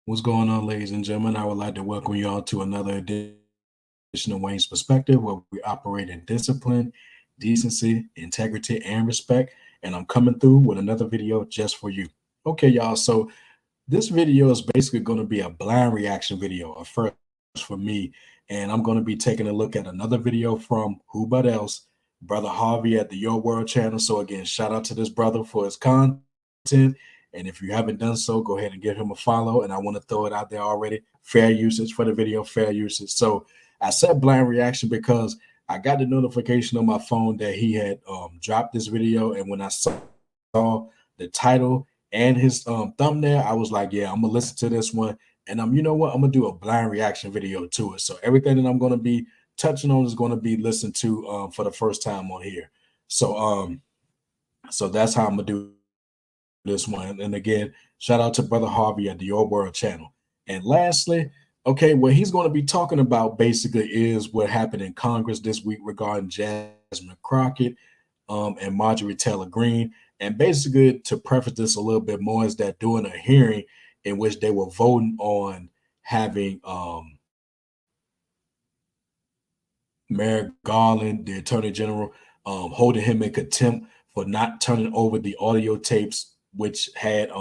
What's going on, ladies and gentlemen? I would like to welcome you all to another edition of Wayne's Perspective, where we operate in discipline, decency, integrity, and respect. And I'm coming through with another video just for you. Okay, y'all. So this video is basically going to be a blind reaction video, a first for me. And I'm going to be taking a look at another video from who but else, Brother Harvey at the Your World channel. So again, shout out to this brother for his content. And if you haven't done so, go ahead and give him a follow. And I want to throw it out there already. Fair usage for the video, fair usage. So I said blind reaction because I got the notification on my phone that he had dropped this video. And when I saw the title and his thumbnail, I was like, yeah, I'm gonna listen to this one. And you know what? I'm gonna do a blind reaction video to it. So everything that I'm gonna be touching on is gonna be listened to for the first time on here. So that's how I'm gonna do this one. And again, shout out to Brother Harvey at the Your World channel. And lastly, okay, what he's going to be talking about basically is what happened in Congress this week regarding Jasmine Crockett and Marjorie Taylor Greene. And basically, to preface this a little bit more, is that during a hearing in which they were voting on having Merrick Garland, the Attorney General, holding him in contempt for not turning over the audio tapes, which had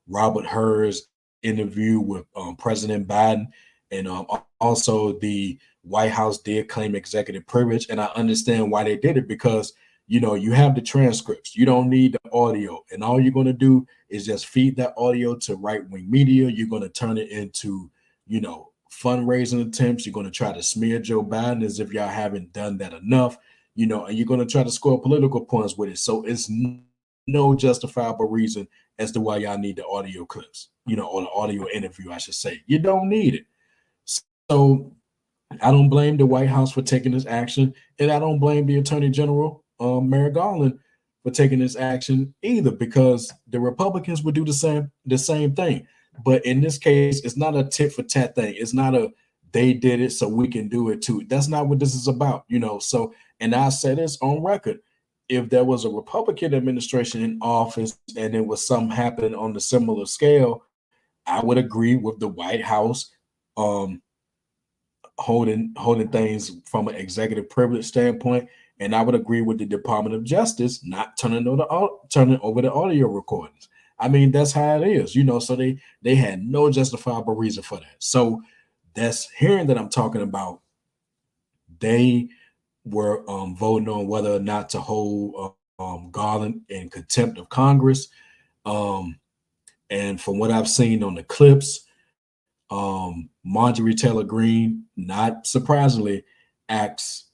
Robert Hur's interview with President Biden. And also, the White House did claim executive privilege. And I understand why they did it because, you have the transcripts. You don't need the audio. And all you're going to do is just feed that audio to right wing media. You're going to turn it into, fundraising attempts. You're going to try to smear Joe Biden as if y'all haven't done that enough, and you're going to try to score political points with it. So it's no justifiable reason as to why y'all need the audio clips, or the audio interview, I should say. You don't need it. So I don't blame the White House for taking this action, and I don't blame the Attorney General, Merrick Garland, for taking this action either, because the Republicans would do the same thing. But in this case, it's not a tit for tat thing. It's not a they did it so we can do it too. That's not what this is about. So, and I say this on record: if there was a Republican administration in office and it was something happening on the similar scale, I would agree with the White House um, holding things from an executive privilege standpoint, and I would agree with the Department of Justice not turning over the audio recordings. I mean, that's how it is. So they had no justifiable reason for that. So that's hearing that I'm talking about. They were voting on whether or not to hold Garland in contempt of Congress. Um, and from what I've seen on the clips, Marjorie Taylor Greene, not surprisingly, asks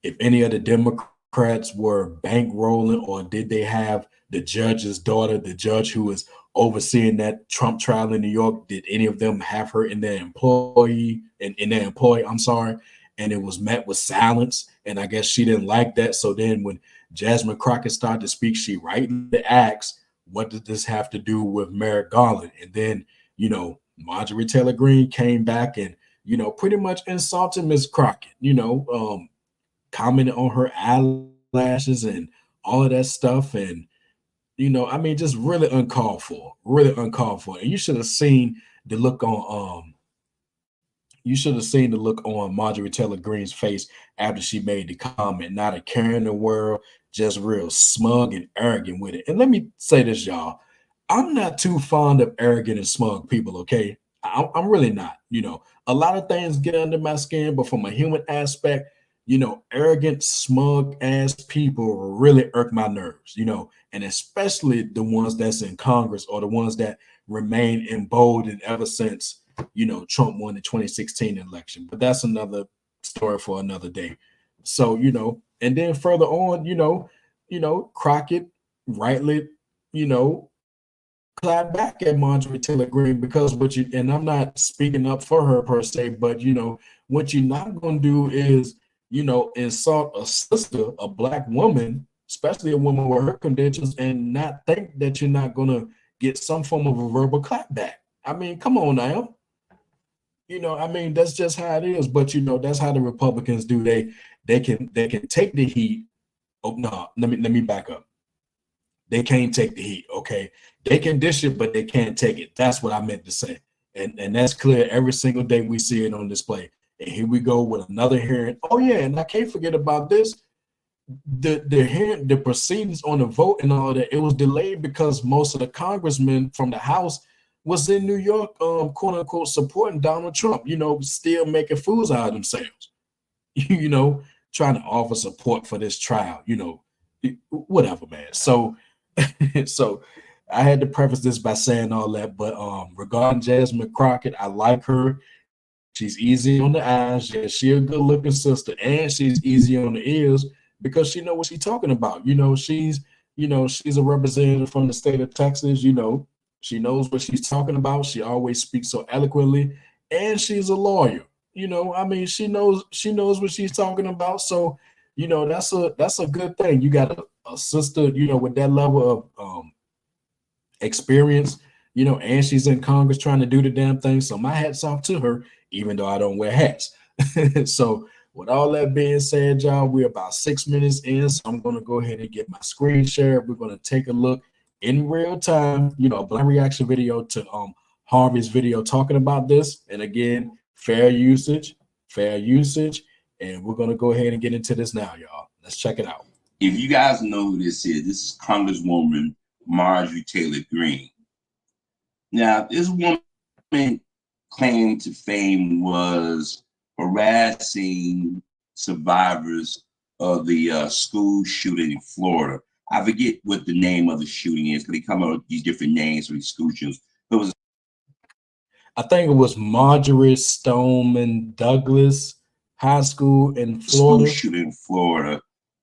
if any of the Democrats were bankrolling, or did they have the judge's daughter, the judge who was overseeing that Trump trial in New York, did any of them have her in their employ, I'm sorry. And it was met with silence. And I guess she didn't like that. So then when Jasmine Crockett started to speak, she rightly asked, what does this have to do with Merrick Garland? And then, Marjorie Taylor Greene came back and, pretty much insulted Miss Crockett, commented on her eyelashes and all of that stuff. And, I mean, just really uncalled for, really uncalled for. And the look on, you should have seen the look on Marjorie Taylor Greene's face after she made the comment. Not a care in the world, just real smug and arrogant with it. And let me say this, y'all. I'm not too fond of arrogant and smug people, okay? I'm really not. A lot of things get under my skin, but from a human aspect, arrogant, smug ass people really irk my nerves, and especially the ones that's in Congress or the ones that remain emboldened ever since, Trump won the 2016 election. But that's another story for another day. So, and then further on, Crockett rightly, you know, clap back at Marjorie Taylor Greene because and I'm not speaking up for her per se, but what you're not gonna do is, insult a sister, a black woman, especially a woman with her credentials, and not think that you're not gonna get some form of a verbal clap back. I mean, come on now. I mean, that's just how it is. But that's how the Republicans do. They can take the heat. Oh no, let me back up. They can't take the heat, okay? They can dish it, but they can't take it. That's what I meant to say. And that's clear every single day we see it on display. And here we go with another hearing. Oh yeah, and I can't forget about this. The hearing, the proceedings on the vote and all that, it was delayed because most of the congressmen from the House was in New York, quote unquote, supporting Donald Trump, still making fools out of themselves, trying to offer support for this trial, whatever, man. So, so I had to preface this by saying all that, but regarding Jasmine Crockett, I like her. She's easy on the eyes. Yeah, she a good looking sister, and she's easy on the ears because she know what she's talking about. She's a representative from the state of Texas. She knows what she's talking about. She always speaks so eloquently, and she's a lawyer. I mean, she knows what she's talking about. So, that's a good thing. You got a sister, with that level of experience, and she's in Congress trying to do the damn thing. So my hat's off to her, even though I don't wear hats. So with all that being said, y'all, we're about 6 minutes in. So I'm going to go ahead and get my screen share. We're going to take a look in real time, a blind reaction video to Harvey's video talking about this. And again, fair usage. And we're going to go ahead and get into this now, y'all. Let's check it out. If you guys know who this is Congresswoman Marjorie Taylor Greene. Now, this woman claim to fame was harassing survivors of the school shooting in Florida. I forget what the name of the shooting is because they come up with these different names for these school shootings. I think it was Marjorie Stoneman Douglas High School in Florida. School shooting in Florida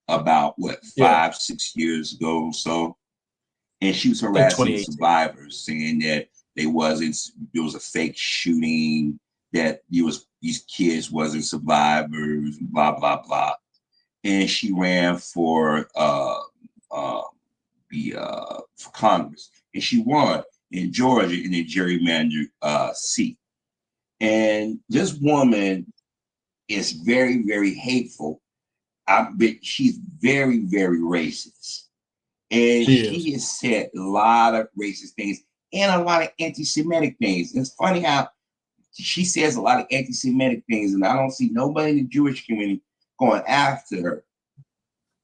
about 5-6 years ago or so. And she was harassing survivors, saying that there was a fake shooting, that these kids wasn't survivors, blah, blah, blah. And she ran for Congress. And she won in Georgia in a gerrymandered seat. And this woman is very, very hateful. She's very, very racist. And she has said a lot of racist things and a lot of anti-Semitic things. And it's funny how she says a lot of anti-Semitic things, and I don't see nobody in the Jewish community going after her.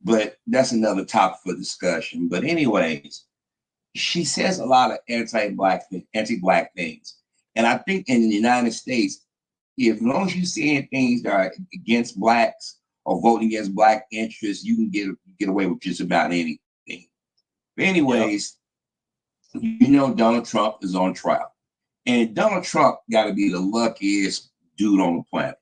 But that's another topic for discussion. But anyways, she says a lot of anti-black things. And I think in the United States, as long as you're saying things that are against blacks or voting against black interests, you can get away with just about anything. But anyways, Donald Trump is on trial. And Donald Trump got to be the luckiest dude on the planet.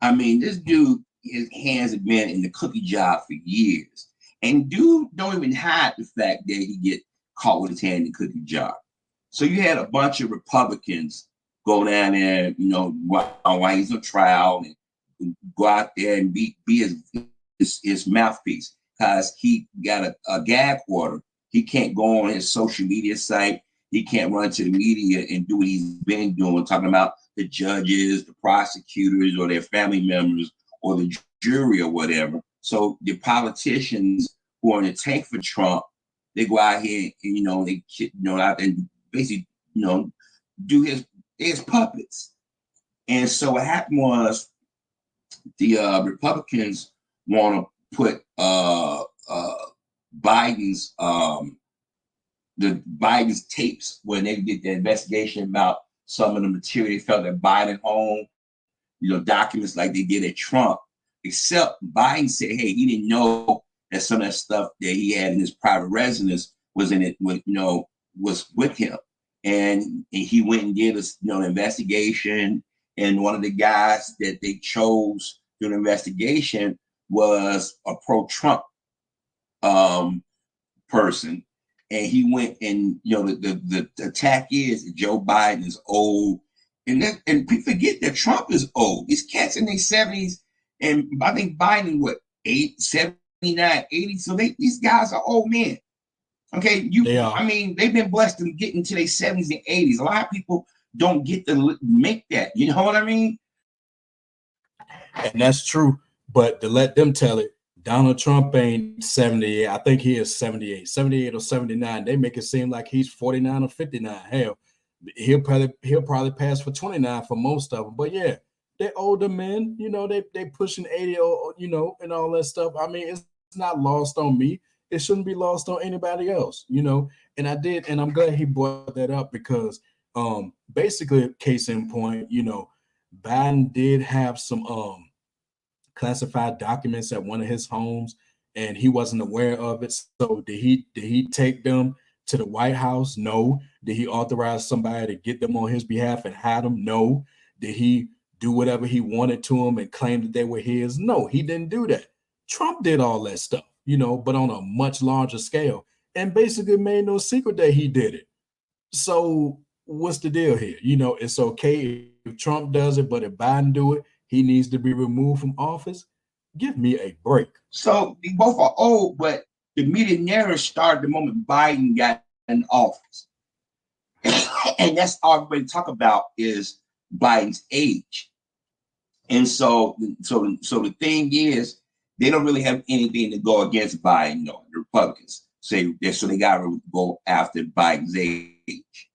I mean, this dude, his hands have been in the cookie jar for years. And dude don't even hide the fact that he get caught with his hand in the cookie jar. So you had a bunch of Republicans go down there, while he's on trial, and go out there and be his mouthpiece, because he got a gag order. He can't go on his social media site. He can't run to the media and do what he's been doing, talking about the judges, the prosecutors, or their family members, or the jury, or whatever. So the politicians who are in the tank for Trump, they go out here and out and basically do his puppets. And so what happened was the Republicans want to put Biden's tapes when they did the investigation about some of the material they felt that Biden owned, documents like they did at Trump, except Biden said, hey, he didn't know that some of that stuff that he had in his private residence was in it, was with him. And he went and did an investigation. And one of the guys that they chose to do an investigation was a pro-Trump person. And he went and, the attack is that Joe Biden is old. And people forget that Trump is old. These cats in their 70s. And I think Biden, 79, 80. So these guys are old men. Okay. I mean, they've been blessed to get into their 70s and 80s. A lot of people don't get to make that. You know what I mean? And that's true. But to let them tell it, Donald Trump ain't 78. I think he is 78 or 79. They make it seem like he's 49 or 59. Hell, he'll probably pass for 29 for most of them. But yeah, they're older men, they pushing 80 or and all that stuff. I mean, it's not lost on me. It shouldn't be lost on anybody else. And I'm glad he brought that up because basically case in point, Biden did have some classified documents at one of his homes and he wasn't aware of it. So did he take them to the White House? No. Did he authorize somebody to get them on his behalf and hide them? No. Did he do whatever he wanted to them and claim that they were his? No, he didn't do that. Trump did all that stuff, but on a much larger scale and basically made no secret that he did it. So what's the deal here? It's okay if Trump does it, but if Biden do it, he needs to be removed from office. Give me a break. So they both are old, but the media narrative started the moment Biden got in office. And that's all everybody talk about is Biden's age. And so the thing is, they don't really have anything to go against Biden, the Republicans. So they got to go after Biden's age.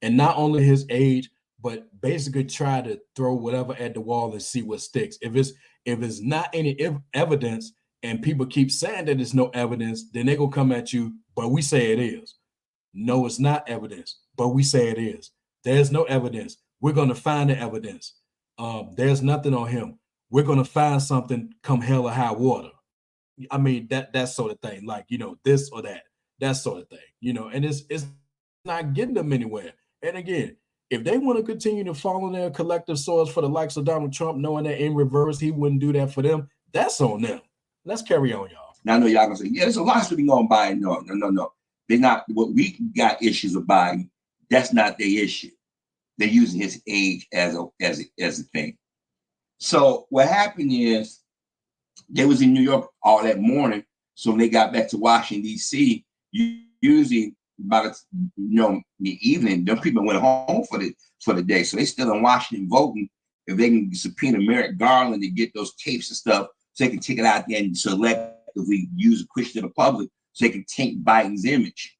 And not only his age, but basically try to throw whatever at the wall and see what sticks. If it's not any evidence and people keep saying that there's no evidence, then they're gonna come at you, but we say it is. No, it's not evidence, but we say it is. There's no evidence. We're gonna find the evidence. There's nothing on him. We're gonna find something come hell or high water. I mean that sort of thing, like this or that sort of thing, and it's not getting them anywhere. And again, if they want to continue to follow their collective source for the likes of Donald Trump, knowing that in reverse he wouldn't do that for them, that's on them. Let's carry on, y'all. Now I know y'all gonna say, yeah, there's a lot of things on Biden. No. They're not what we got issues with Biden. That's not their issue. They're using his age as a thing. So what happened is they was in New York all that morning. So when they got back to Washington, D.C., usually by the evening, them people went home for the day. So they still in Washington voting. If they can subpoena Merrick Garland to get those tapes and stuff, so they can take it out there and selectively use a question to the public, so they can taint Biden's image.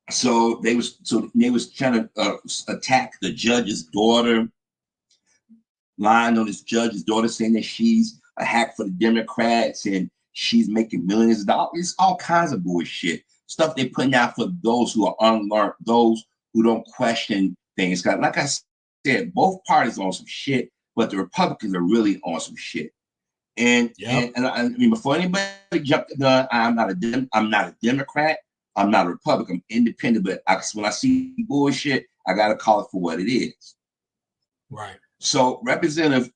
So they was trying to attack the judge's daughter, lying on his judge's daughter, saying that she's a hack for the Democrats and she's making millions of dollars. It's all kinds of bullshit stuff they're putting out for those who are unlearned, those who don't question things. Like I said, both parties on some shit, but the Republicans are really on some shit. And I mean, before anybody jumped the gun, I'm not a Democrat. I'm not a Republican. I'm independent. But when I see bullshit, I gotta call it for what it is. Right. So Representative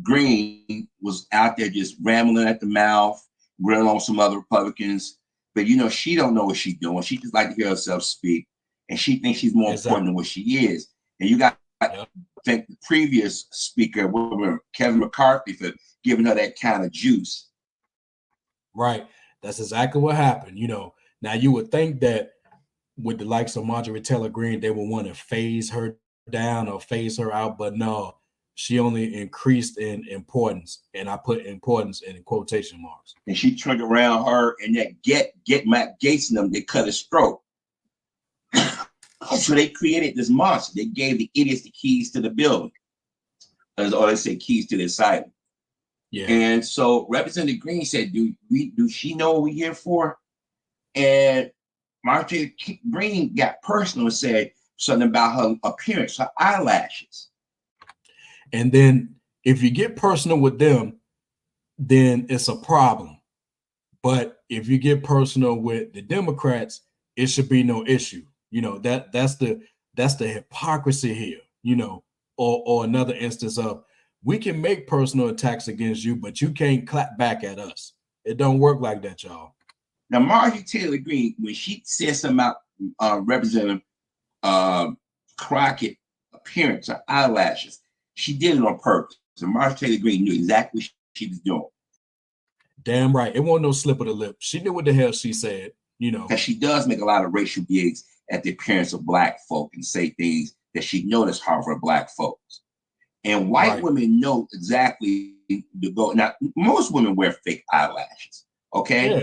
Green was out there just rambling at the mouth, grilling on some other Republicans. But she don't know what she's doing. She just like to hear herself speak, and she thinks she's more important than what she is. And you got to thank the previous speaker, Kevin McCarthy, for giving her that kind of juice. Right. That's exactly what happened. Now you would think that with the likes of Marjorie Taylor Greene, they would want to phase her down or phase her out, but no, she only increased in importance, and I put importance in quotation marks. And she turned around her and that get Matt Gaetz and them, they cut his throat. So they created this monster. They gave the idiots the keys to the building, or they say keys to the asylum. Yeah. And so Representative Green said, "Do she know what we're here for?" And Marjorie Green got personal and said something about her appearance, her eyelashes. And then if you get personal with them, then it's a problem. But if you get personal with the Democrats, it should be no issue. That's the hypocrisy here, or another instance of we can make personal attacks against you, but you can't clap back at us. It don't work like that, y'all. Now, Marjorie Taylor Greene, when she said something about Representative Crockett appearance, her eyelashes, she did it on purpose. So Marjorie Taylor Greene knew exactly what she was doing. Damn right. It wasn't no slip of the lip. She knew what the hell she said, Because she does make a lot of racial digs at the appearance of Black folk and say things that she noticed harm for Black folks. And white women know exactly to go. Now, most women wear fake eyelashes, okay? Yeah.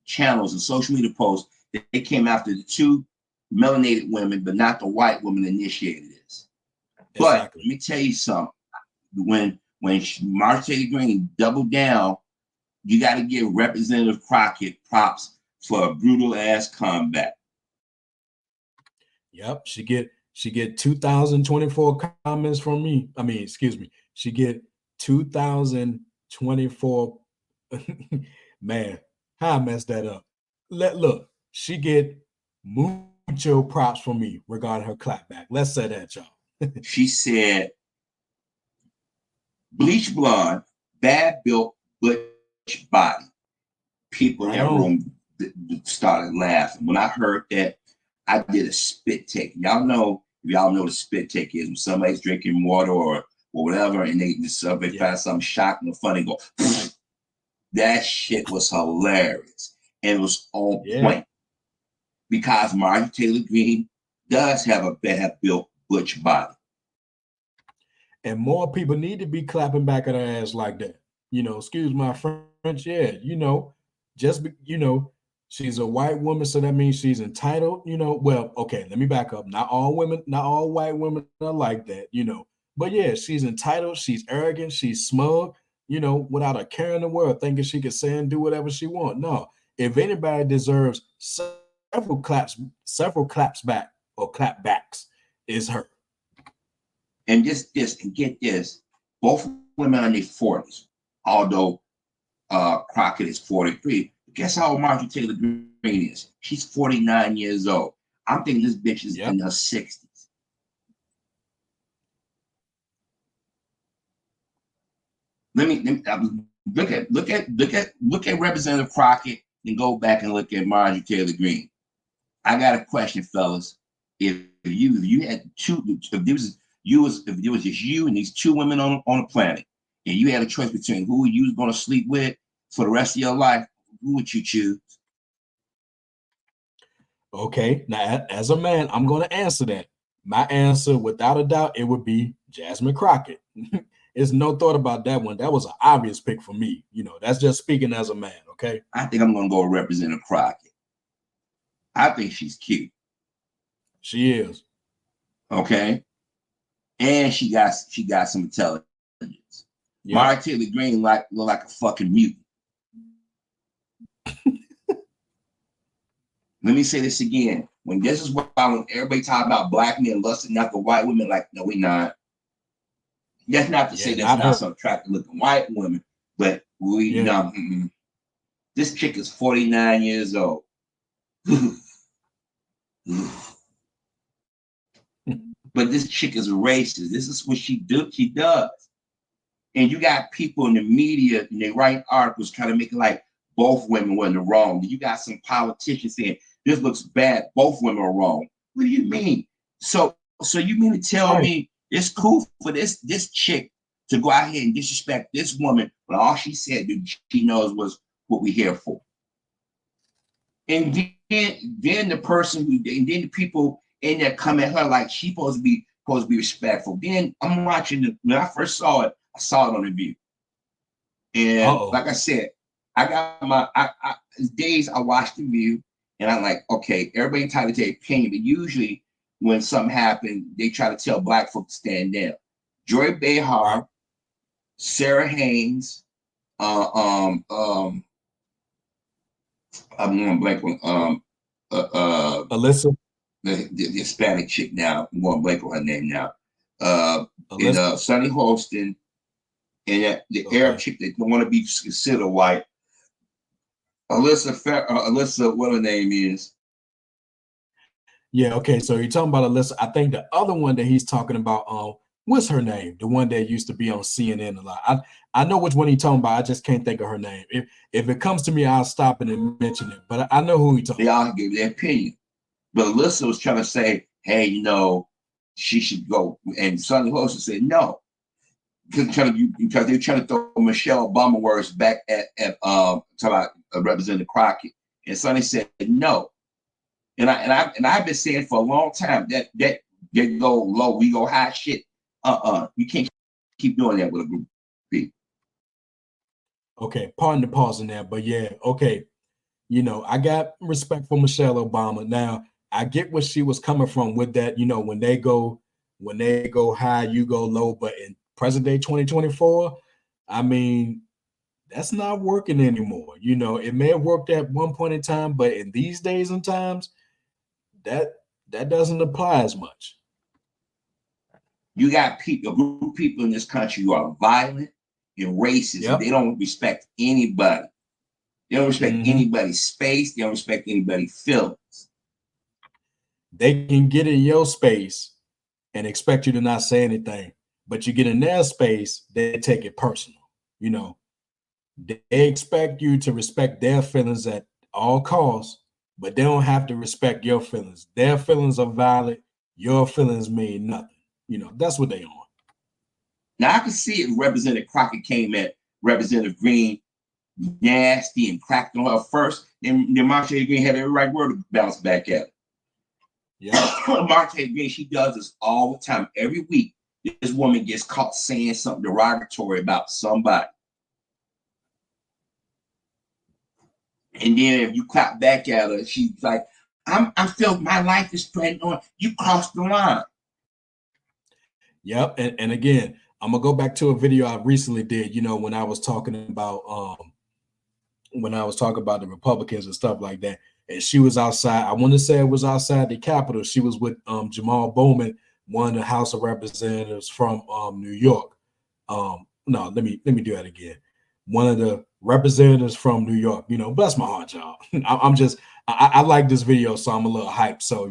channels and social media posts that they came after the two melanated women, but not the white woman initiated this. But Exactly. let me tell you something. When Marjorie Taylor Greene doubled down, you got to give Representative Crockett props for a brutal ass comeback. Yep, she get 2024 comments from me. I mean, excuse me. She get 2024. Man, how I messed that up. Look, she get mucho props from me regarding her clapback. Let's say that, y'all. She said, bleach blonde, bad built, butch body. People in Right that on. room started laughing. When I heard that, I did a spit take. Y'all know the spit take is when somebody's drinking water or whatever, and they find something shocking or funny. Go, that shit was hilarious, and it was on point because Marjorie Taylor Greene does have a bad built butch body. And more people need to be clapping back at her ass like that. Excuse my French. Yeah, she's a white woman, so that means she's entitled. Well, okay, let me back up. Not all white women are like that. But yeah, she's entitled. She's arrogant. She's smug. Without a care in the world, thinking she can say and do whatever she wants. No, if anybody deserves several claps back or clapbacks, is her. And and get this, both women in their 40s, although Crockett is 43. Guess how old Marjorie Taylor Greene is? She's 49 years old. I'm thinking this bitch is in her 60s. Let me look at Representative Crockett and go back and look at Marjorie Taylor Greene. I got a question, fellas. If you had two, if there was just you and these two women on the planet, and you had a choice between who you was going to sleep with for the rest of your life, who would you choose? Okay, now as a man, I'm going to answer that. My answer, without a doubt, it would be Jasmine Crockett. There's no thought about that one. That was an obvious pick for me. That's just speaking as a man. Okay. I think I'm going to go with Representative Crockett. I think she's cute. She is. Okay, and she got some intelligence. Yep. Marjorie Taylor Greene look like a fucking mutant. Let me say this again. When everybody talk about black men lusting after white women, like, no, we not. That's not to say that's not some attractive looking white women, but we no. This chick is 49 years old. But this chick is racist. This is what she does. And you got people in the media and they write articles trying to make it like both women were in the wrong. You got some politicians saying this looks bad, both women are wrong. What do you mean? So you mean to tell me it's cool for this chick to go out here and disrespect this woman when all she said she knows was what we're here for? And then the person and then the people in there come at her like she's supposed to be respectful. Then I'm watching when I first saw it, I saw it on the View. And like I said, I got days I watched the View and I'm like, okay, everybody entitled to their opinion, but usually when something happened, they try to tell black folks to stand down. Joy Behar, Sarah Haynes, I'm going blank on Alyssa, the Hispanic chick now. I'm going blank on her name now. And Sonny Holston, and the Arab chick that don't want to be considered white. Alyssa, what her name is? Yeah, okay. So you're talking about Alyssa. I think the other one that he's talking about, what's her name? The one that used to be on CNN a lot. I know which one he's talking about. I just can't think of her name. If it comes to me, I'll stop it and mention it. But I know who he's talking about. They all gave their opinion. But Alyssa was trying to say, hey, she should go. And Sonny Holston said no. Because they're trying to throw Michelle Obama words back at Representative Crockett. And Sonny said no. And I've been saying for a long time that they go low, we go high shit. You can't keep doing that with a group of people. Okay, pardon the pause in there, but yeah, okay. I got respect for Michelle Obama. Now, I get where she was coming from with that, when they go high, you go low. But in present day 2024, I mean, that's not working anymore. It may have worked at one point in time, but in these days and times, that that doesn't apply as much. You got people, a group of people in this country who are violent and racist, and they Yep. don't respect anybody. They don't respect Hmm. anybody's space. They don't respect anybody's feelings. They can get in your space and expect you to not say anything, but you get in their space, they take it personal. You know, they expect you to respect their feelings at all costs, but they don't have to respect your feelings. Their feelings are valid. Your feelings mean nothing. That's what they on. Now I can see if Representative Crockett came at Representative Green nasty and cracked on her first, then Marjorie Green had every right word to bounce back at Yep. her. Marjorie Green, she does this all the time. Every week, this woman gets caught saying something derogatory about somebody. And then if you clap back at her, she's like, I feel my life is threatened on. You crossed the line. Yep. And again, I'm gonna go back to a video I recently did, when I was talking about the Republicans and stuff like that. And she was outside. I want to say it was outside the Capitol. She was with Jamal Bowman, one of the House of Representatives from New York. No, let me do that again. One of the representatives from New York. Bless my heart, y'all. I'm just I like this video, so I'm a little hyped. So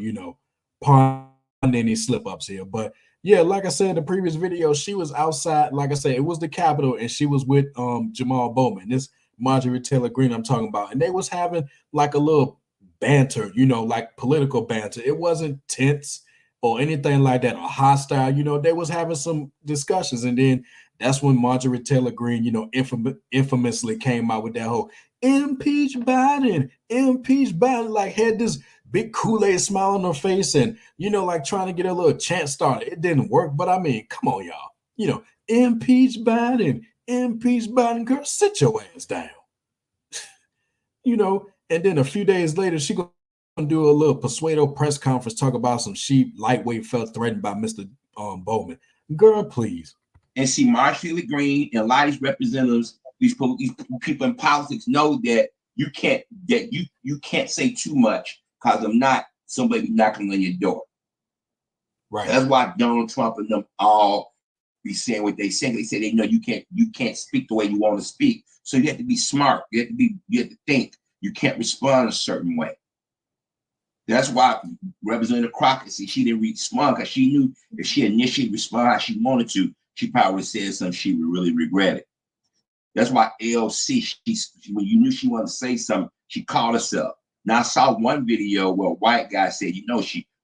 pardon any slip ups here, but yeah, like I said, the previous video, she was outside. Like I said, it was the Capitol, and she was with Jamal Bowman. This Marjorie Taylor Greene I'm talking about, and they was having like a little banter, like political banter. It wasn't tense or anything like that or hostile. They was having some discussions, and then that's when Marjorie Taylor Greene, infamously came out with that whole impeach Biden, like had this big Kool-Aid smile on her face, and like trying to get a little chant started. It didn't work, but I mean, come on, y'all. Impeach Biden, girl, sit your ass down. And then a few days later, she gonna do a little persuado press conference, talk about some sheep lightweight felt threatened by Mr. Bowman. Girl, please. And see, Marjorie Green and a lot of these representatives, these people in politics know that you can't say too much because I'm not somebody knocking on your door. Right. That's why Donald Trump and them all be saying what they say. They say they know you can't speak the way you want to speak. So you have to be smart. You have to think. You can't respond a certain way. That's why Representative Crockett, see, she didn't respond because she knew if she initially responded how she wanted to, she probably would have said something she would really regret it. That's why AOC, when you knew she wanted to say something, she called herself. Now I saw one video where a white guy said,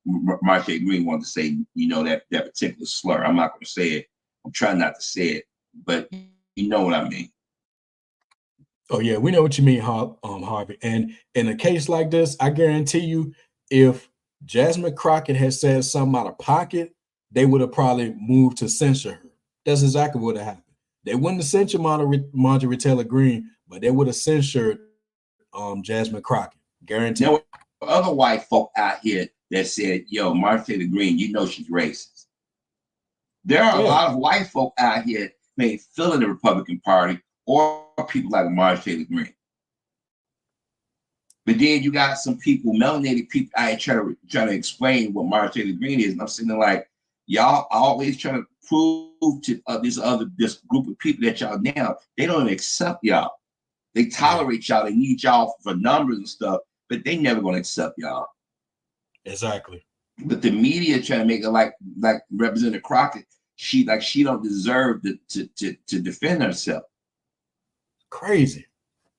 Marjorie Green wanted to say, that particular slur. I'm not going to say it. I'm trying not to say it, but you know what I mean. Oh yeah, we know what you mean, Harvey. And in a case like this, I guarantee you, if Jasmine Crockett had said something out of pocket, they would have probably moved to censor her. That's exactly what happened. They wouldn't have censored Marjorie Taylor Greene, but they would have censored Jasmine Crockett. Guaranteed. There were other white folk out here that said, yo, Marjorie Taylor Greene, she's racist. There are a lot of white folk out here may fill in the Republican Party or people like Marjorie Taylor Greene. But then you got some people, melanated people, I try to explain what Marjorie Taylor Greene is, and I'm sitting there like, y'all always trying to prove to this group of people that y'all now, they don't even accept y'all. They tolerate y'all. They need y'all for numbers and stuff, but they never gonna accept y'all. Exactly. But the media trying to make it like Representative Crockett, she don't deserve to defend herself. Crazy.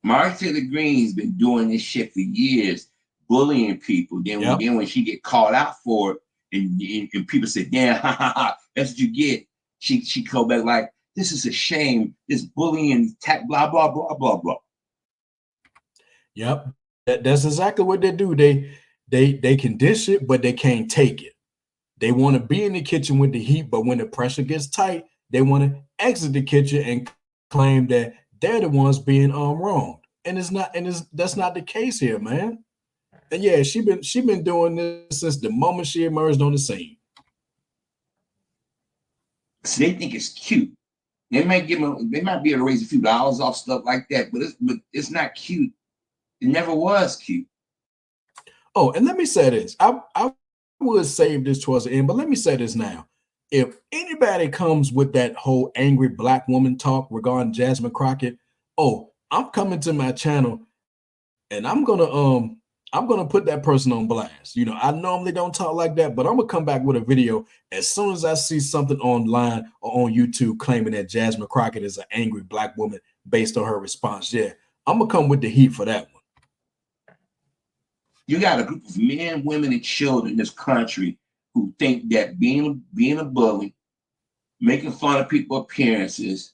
Marjorie Taylor Greene's been doing this shit for years, bullying people. Then when she get called out for it, and people say, "Damn, that's what you get," she go back like, "This is a shame. This bullying, blah blah blah blah blah." Yep, that's exactly what they do. They can dish it, but they can't take it. They want to be in the kitchen with the heat, but when the pressure gets tight, they want to exit the kitchen and claim that they're the ones being wronged. and it's not, and it's that's not the case here, man. And yeah, she been doing this since the moment she emerged on the scene. So they think it's cute. They might be able to raise a few dollars off stuff like that, but it's not cute. It never was cute. Oh, and let me say this. I would save this towards the end, but let me say this now. If anybody comes with that whole angry black woman talk regarding Jasmine Crockett, oh, I'm coming to my channel and I'm gonna put that person on blast. I normally don't talk like that, but I'm gonna come back with a video as soon as I see something online or on YouTube claiming that Jasmine Crockett is an angry black woman based on her response. Yeah, I'm gonna come with the heat for that one. You got a group of men, women, and children in this country who think that being a bully, making fun of people's appearances,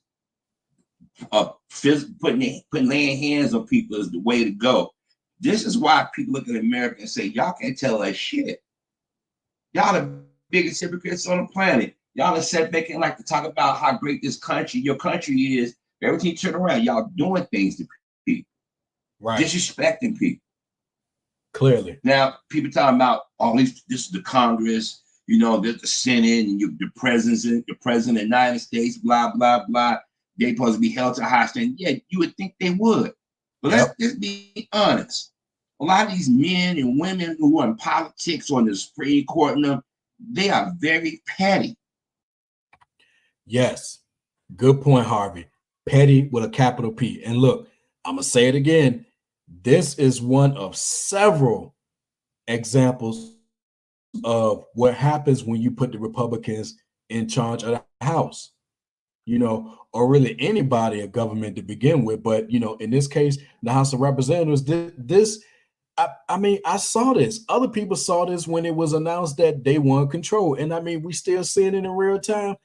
putting laying hands on people is the way to go. This is why people look at America and say, y'all can't tell us shit. Y'all the biggest hypocrites on the planet. Y'all are set back and like to talk about how great your country is. Everything you turn around, y'all doing things to people, Right. disrespecting people. Clearly. Now, people talking about all these, this is the Congress, there's the Senate and the president of the United States, blah, blah, blah. They supposed to be held to a high standard. Yeah, you would think they would. But let's just be honest. A lot of these men and women who are in politics or in the Supreme Court, they are very petty. Yes. Good point, Harvey. Petty with a capital P. And look, I'm going to say it again. This is one of several examples of what happens when you put the Republicans in charge of the House, or really any body of government to begin with. But, in this case, the House of Representatives, I mean, I saw this. Other people saw this when it was announced that they won control. And I mean, we still see it in real time.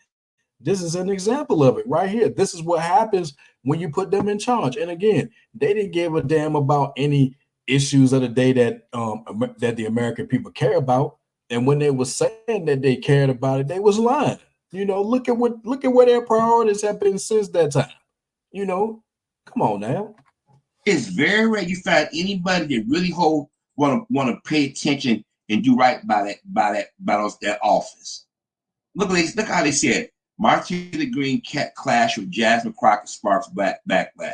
This is an example of it right here. This is what happens when you put them in charge. And again, they didn't give a damn about any issues of the day that the American people care about. And when they were saying that they cared about it, they was lying. Look at where their priorities have been since that time. You know, come on now. It's very rare you find anybody that really want to pay attention and do right by that office. Look how they said Martin Luther Green clash with Jasmine Crockett sparks backlash.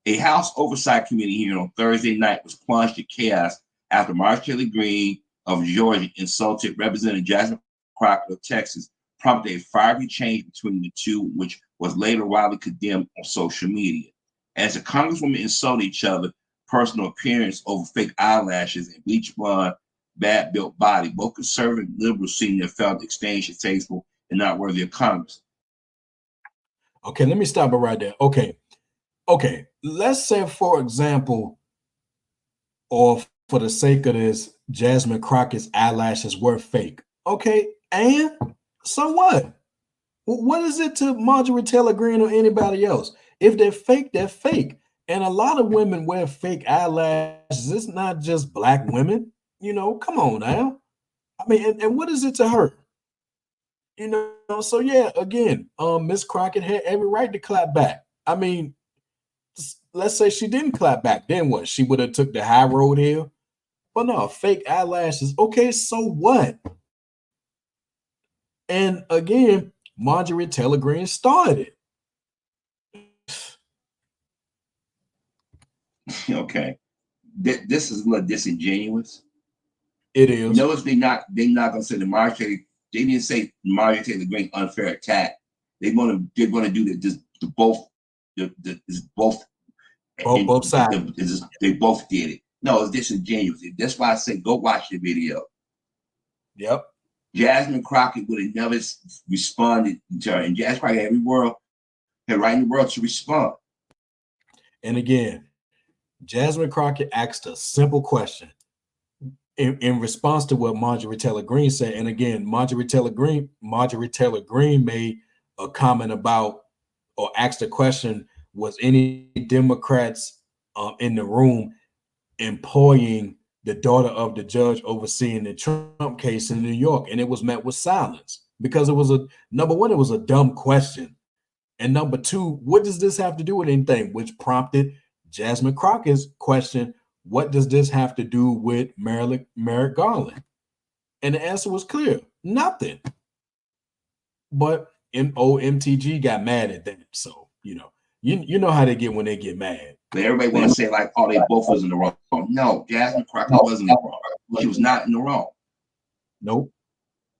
A House Oversight Committee hearing on Thursday night was plunged in chaos after Martin Luther Green of Georgia insulted Representative Jasmine Crockett of Texas, prompted a fiery exchange between the two, which was later widely condemned on social media. As the Congresswomen insulted each other, personal appearance over fake eyelashes and bleach blonde, bad built body, both conservative and liberals senior felt the exchange distasteful and not worthy of Congress. Okay, let me stop it right there. Okay. Let's say, for example, or for the sake of this, Jasmine Crockett's eyelashes were fake. Okay, and so what? What is it to Marjorie Taylor Greene or anybody else? If they're fake, they're fake. And a lot of women wear fake eyelashes. It's not just black women. Come on now. I mean, and what is it to her? So yeah, again, Miss Crockett had every right to clap back. I mean, let's say she didn't clap back, then what? She would have took the high road here. But no, fake eyelashes. Okay, so what? And again, Marjorie Taylor Greene started. Okay, this is a little disingenuous. It is. Notice they're not gonna say the Marjorie. They didn't say Marjorie Taylor Greene unfair attack. They're gonna do the both both both sides. They both did it. No, it's disingenuous. That's why I say go watch the video. Yep. Jasmine Crockett would have never responded to her, and Jasmine Crockett had right in the world to respond. And again, Jasmine Crockett asked a simple question in response to what Marjorie Taylor Greene said. And again, Marjorie Taylor Greene made a comment about, or asked a question: was any Democrats in the room employing the daughter of the judge overseeing the Trump case in New York? And it was met with silence because it was number one, it was a dumb question. And number two, what does this have to do with anything? Which prompted Jasmine Crockett's question, what does this have to do with Merrick Garland? And the answer was clear, nothing. But MTG got mad at that. So, you know how they get when they get mad. But everybody want to say like, oh, they both was in the wrong. No, Jasmine Crockett wasn't in the wrong. She was not in the wrong. Nope.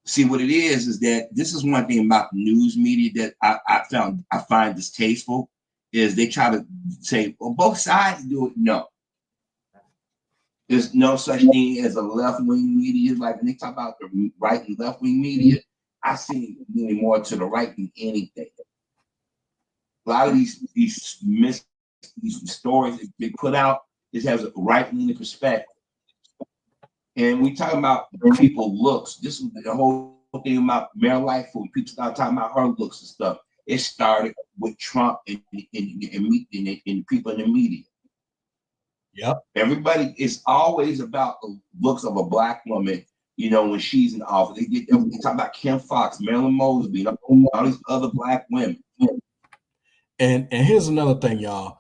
See, what it is that this is one thing about news media that I find distasteful is they try to say, well, both sides do it. No. There's no such thing as a left-wing media. Like when they talk about the right and left-wing media, I see leaning more to the right than anything. A lot of these stories that they put out just has a right-wing perspective. And we talking about people looks. This is the whole thing about Mayor Lightfoot. People start talking about her looks and stuff. It started with Trump and people in the media. Yep. Everybody is always about the looks of a black woman, when she's in office. They talk about Kim Fox, Marilyn Mosby, all these other black women. And here's another thing, y'all.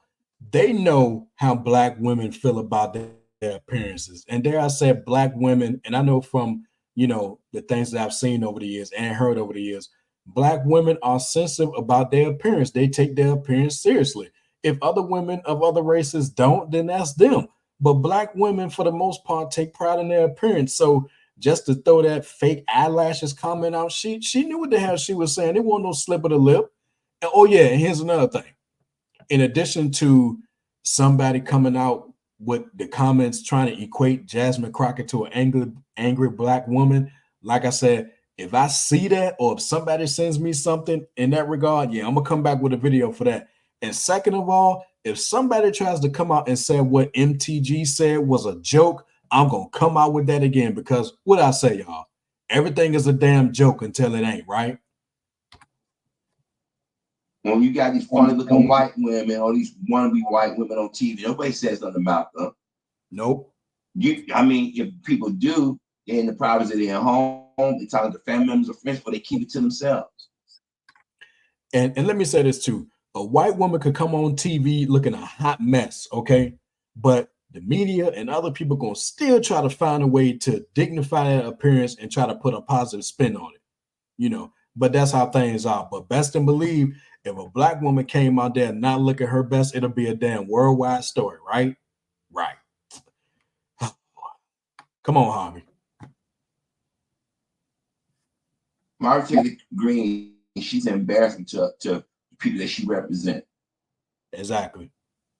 They know how black women feel about their appearances. And dare I say, black women, and I know from, the things that I've seen over the years and heard over the years, black women are sensitive about their appearance. They take their appearance seriously. If other women of other races don't, then that's them. But black women, for the most part, take pride in their appearance. So just to throw that fake eyelashes comment out, she knew what the hell she was saying. There wasn't no slip of the lip. And, oh yeah, and here's another thing. In addition to somebody coming out with the comments trying to equate Jasmine Crockett to an angry black woman, like I said, if I see that or if somebody sends me something in that regard, yeah, I'm gonna come back with a video for that. And second of all, if somebody tries to come out and say what MTG said was a joke, I'm gonna come out with that again, because what I say, y'all, everything is a damn joke until it ain't, right? When you got these funny looking white women or these wannabe white women on TV, nobody says nothing about them. Nope. If people do, they're in the privacy of their home, they talk to family members or friends, or they keep it to themselves. And let me say this too. A white woman could come on TV looking a hot mess, okay? But the media and other people gonna still try to find a way to dignify that appearance and try to put a positive spin on it, But that's how things are. But best and believe, if a black woman came out there not looking her best, it'll be a damn worldwide story, right? Right. Come on, Harvey. Marjorie Green, she's embarrassing to the people that she represents. Exactly.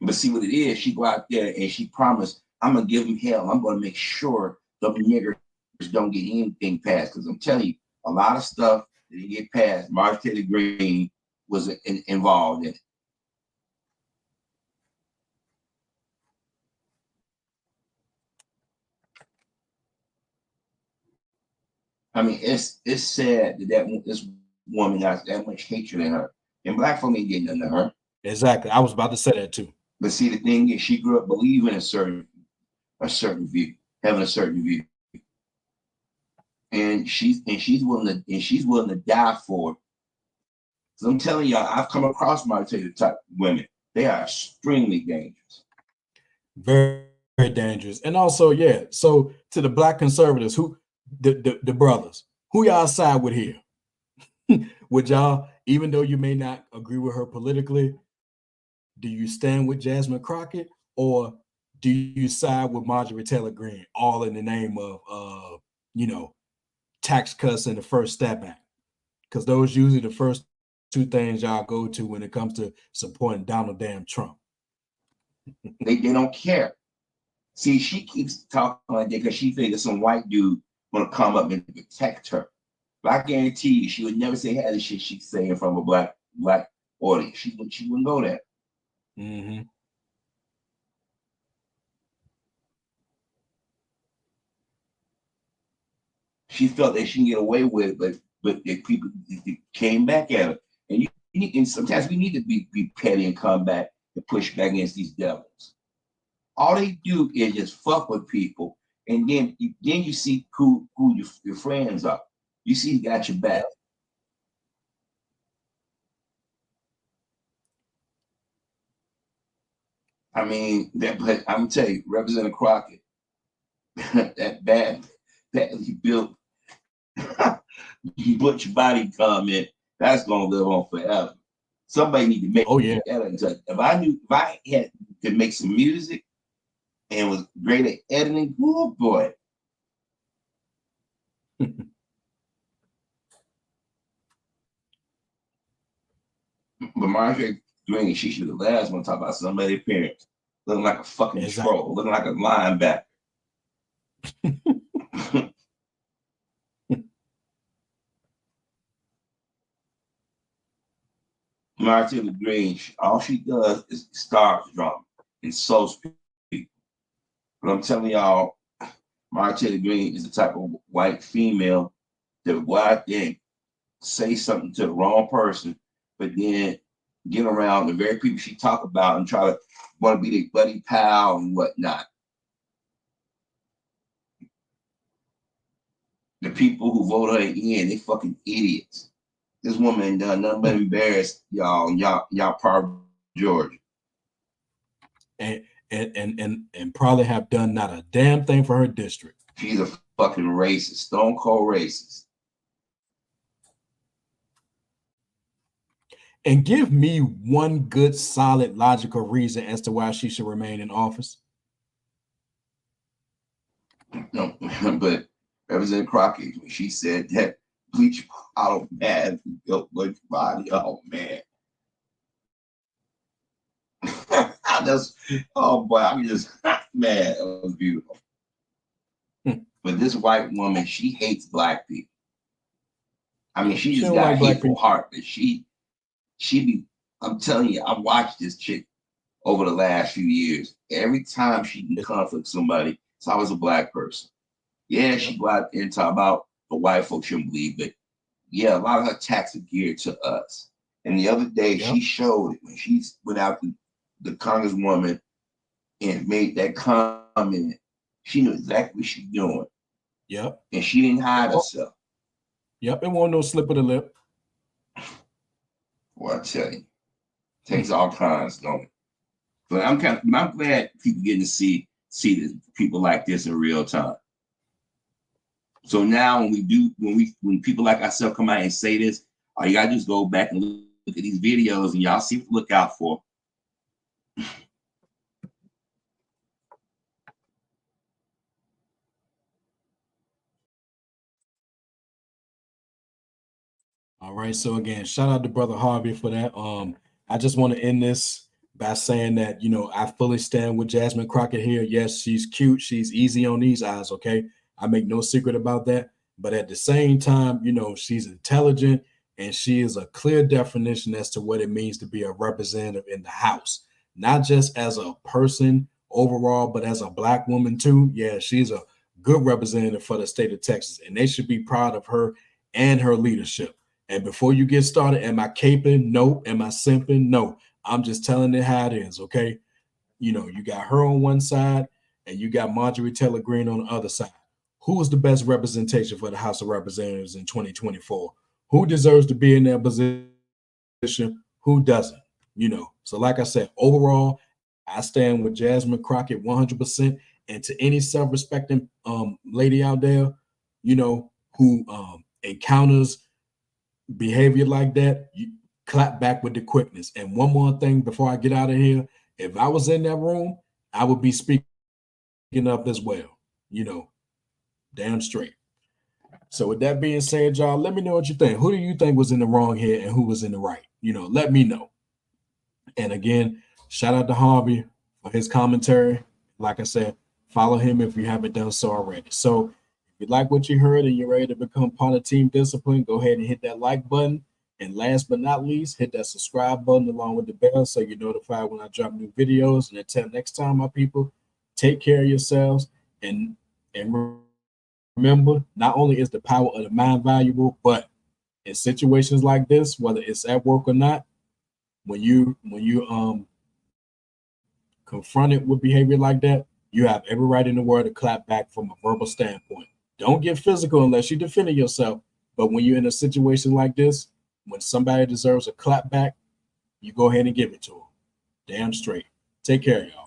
But see what it is, she go out there and she promised, I'm gonna give them hell. I'm gonna make sure the niggers don't get anything passed. Because I'm telling you, a lot of stuff that didn't get passed, Marjorie Green was involved in it. I mean, it's sad that this woman has that much hatred in her, and black folk ain't getting nothing to her. Exactly. I was about to say that too. But see, the thing is, she grew up believing a certain view, having a certain view, and she's willing to die for it. So I'm telling y'all, I've come across my type women. They are extremely dangerous. Very, very dangerous. And also, yeah. So to the black conservatives, who the brothers, who y'all side with here? Would y'all, even though you may not agree with her politically, do you stand with Jasmine Crockett, or do you side with Marjorie Taylor Greene, all in the name of tax cuts and the First Step Act? Because those usually the first two things y'all go to when it comes to supporting Donald damn Trump. They don't care. See, she keeps talking like that because she figures some white dude gonna come up and protect her. But I guarantee you, she would never say half the shit she's saying from a black audience. She wouldn't go there. Mm-hmm. She felt that she can get away with it, but the people came back at her. And sometimes we need to be petty and come back and push back against these devils. All they do is just fuck with people, and then you see who your friends are. You see he got your back. I mean, but I'm gonna tell you, Representative Crockett, that badly built butch body comment, that's gonna live on forever. Somebody need to make Oh yeah. that. If I had to make some music and was great at editing, oh boy. But Marjorie Green, she should have last one talk about somebody's parents looking like a fucking Exactly. troll, looking like a linebacker. Marjorie Green, all she does is starts drama and insults people. But I'm telling y'all, Marjorie Green is the type of white female that will go out there and say something to the wrong person, but then get around the very people she talk about and try to want to be their buddy pal and whatnot. The people who vote her in, they fucking idiots. This woman done nothing but embarrass y'all and y'all part of Georgia. And probably have done not a damn thing for her district. She's a fucking racist, stone cold racist. And give me one good, solid, logical reason as to why she should remain in office. No, but Representative Crockett, when she said that bleach bottle man built butch body, oh man. Oh boy, I'm just man, it was beautiful. But this white woman, she hates black people. I mean, she just got a hateful heart, but she be, I'm telling you, I watched this chick over the last few years. Every time she can conflict somebody, it's always a black person. Yeah, she go out there and talk about the white folks shouldn't believe, but yeah, a lot of her attacks are geared to us. And the other day, she showed it when she went out to the congresswoman and made that comment. She knew exactly what she's doing. Yep. And she didn't hide herself. Yep, it wasn't no slip of the lip. Well, I tell you, takes all kinds, don't it? But I'm glad people getting to see this, people like this in real time. So now when people like ourselves come out and say this, all you gotta do is go back and look at these videos and y'all see what to look out for. All right. So again, shout out to Brother Harvey for that. I just want to end this by saying that, I fully stand with Jasmine Crockett here. Yes, she's cute. She's easy on these eyes. Okay. I make no secret about that. But at the same time, she's intelligent and she is a clear definition as to what it means to be a representative in the House, not just as a person overall, but as a black woman too. Yeah, she's a good representative for the state of Texas, and they should be proud of her and her leadership. And before you get started, am I caping? No. Am I simping? No. I'm just telling it how it is, okay? You got her on one side and you got Marjorie Taylor Greene on the other side. Who is the best representation for the House of Representatives in 2024? Who deserves to be in that position? Who doesn't? So like I said, overall, I stand with Jasmine Crockett 100%. And to any self-respecting lady out there, who encounters behavior like that, you clap back with the quickness. And one more thing before I get out of here, if I was in that room, I would be speaking up as well, damn straight. So with that being said, y'all, let me know what you think. Who do you think was in the wrong here and who was in the right? Let me know. And again, shout out to Harvey for his commentary. Like I said, follow him if you haven't done so already. So if you like what you heard and you're ready to become part of Team Discipline, go ahead and hit that like button. And last but not least, hit that subscribe button along with the bell so you're notified when I drop new videos. And until next time, my people, take care of yourselves. And remember, not only is the power of the mind valuable, but in situations like this, whether it's at work or not, when you confronted with behavior like that, you have every right in the world to clap back from a verbal standpoint. Don't get physical unless you're defending yourself. But when you're in a situation like this, when somebody deserves a clap back, you go ahead and give it to them. Damn straight. Take care, y'all.